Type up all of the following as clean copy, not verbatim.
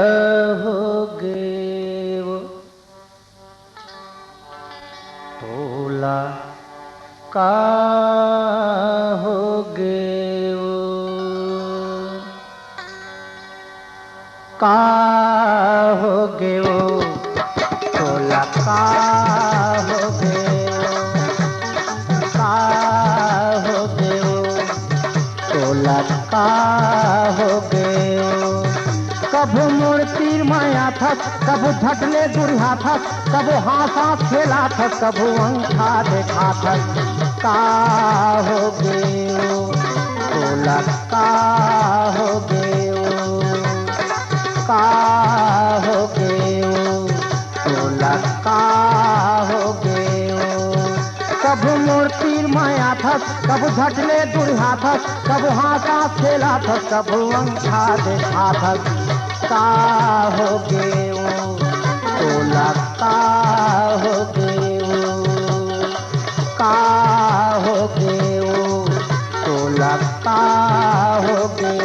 कहोगे वो भोला कहोगे वो कहोगे वो भोला कहोगे कहोगे वो भोला कहोगे कभू मोर तीर माया थक कभू झटले गुरिहा थक कभू हाथा खेला थक कभू अंगठा देखा थक कहोगे बोला कहोगे कहोगे बोला कहोगे कभू मोर तीर माया थक कभू झटले गुरिहा थक कभू हाथा खेला थक कभू अंगठा देखा थक कहोगे बोला कहोगे कहोगे बोला कहोगे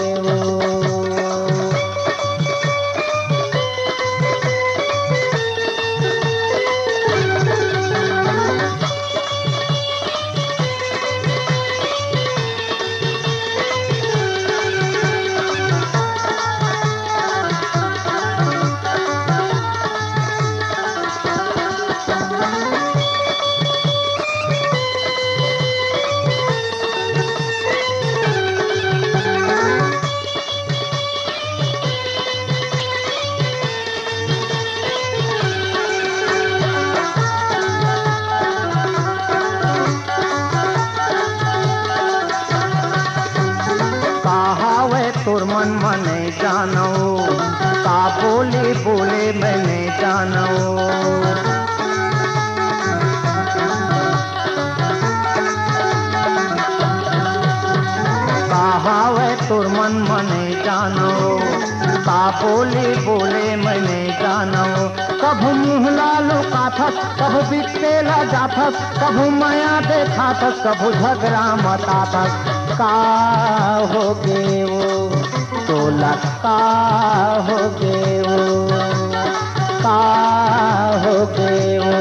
तोर मन मने जानो का बोले बोले मैंने जानो कहावे तोर मन मने जानो का बोले बोले मैंने जानो कभू मुँह लालो का थक कभू बिकते लगा थक कभू माया देखा थक कभू झगड़ा मता थक कहोगे वो बोला कहोगे वो कहोगे वो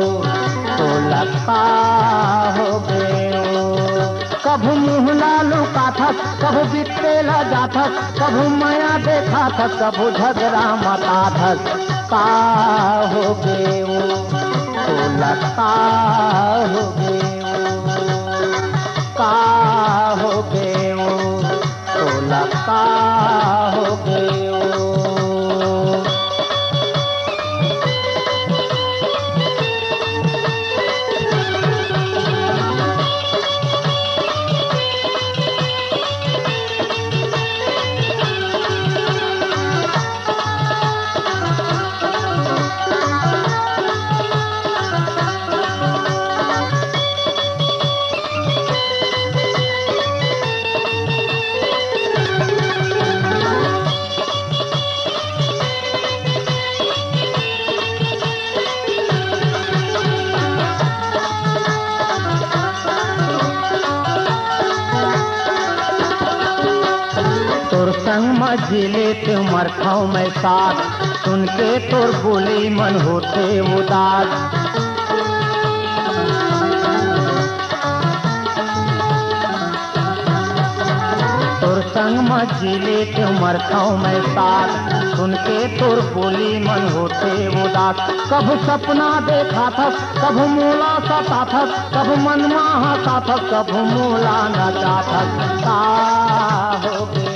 बोला कहोगे वो कभू मुँह लालू का थक कभू बिकते लगा थक कभू माया देखा थक कभू झगड़ा मता थक कहोगे वो बोला कहोगे कहोगे वो बोला कहोगे संग मझिले तुमर खाओ मैं साथ सुन के तोर बोली मन होते उदास तोर संग मझिले तुमर खाओ मैं साथ सुन के तोर बोली मन होते उदास कभू सपना देखा थक कभू मूला सता थक कभू मनमा हंसा थक कभू मूला नचा थक कहोगे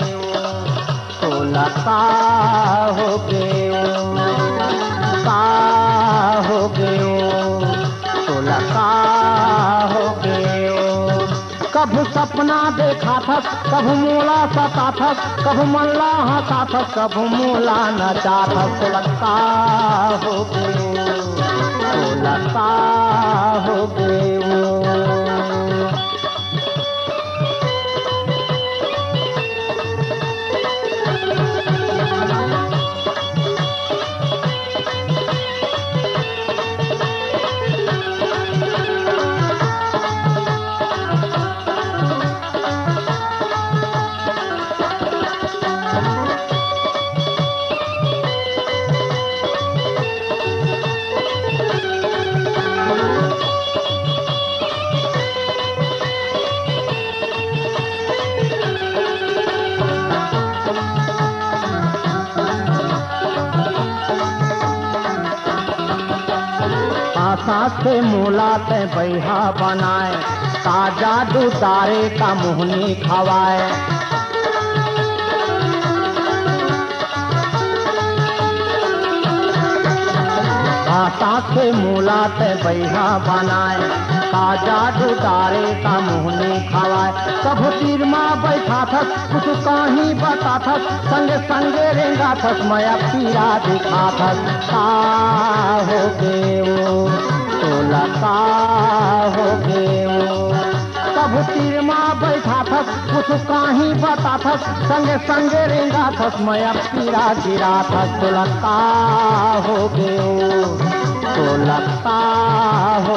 बोला कहोगे कहोगे बोला कहोगे कभू सपना देखा थक कभू मूला सता थक कभू मल्ला हंसा थक कभू मूला नचा थक बोला कहोगे बोला कहोगे सांस से मूला ते बैहा बनाए, ताजा दुदारे का मुहनी खवाए। सांस से मूला ते बैहा बनाए, ताजा दुदारे का मुहनी खवाए। कभू तीर माँ बैठा थस कुछ कहीं बता थस, संगे संगे रेंगा थस मैं पीरा दिखा थस। का हो गे वो तोला का हो गे वो, कभू तीर माँ बैठा थस कुछ कहीं बता थस, संगे संगे रेंगा थस मैं पीरा गिरा थस। तोला का हो गे वो तोला का हो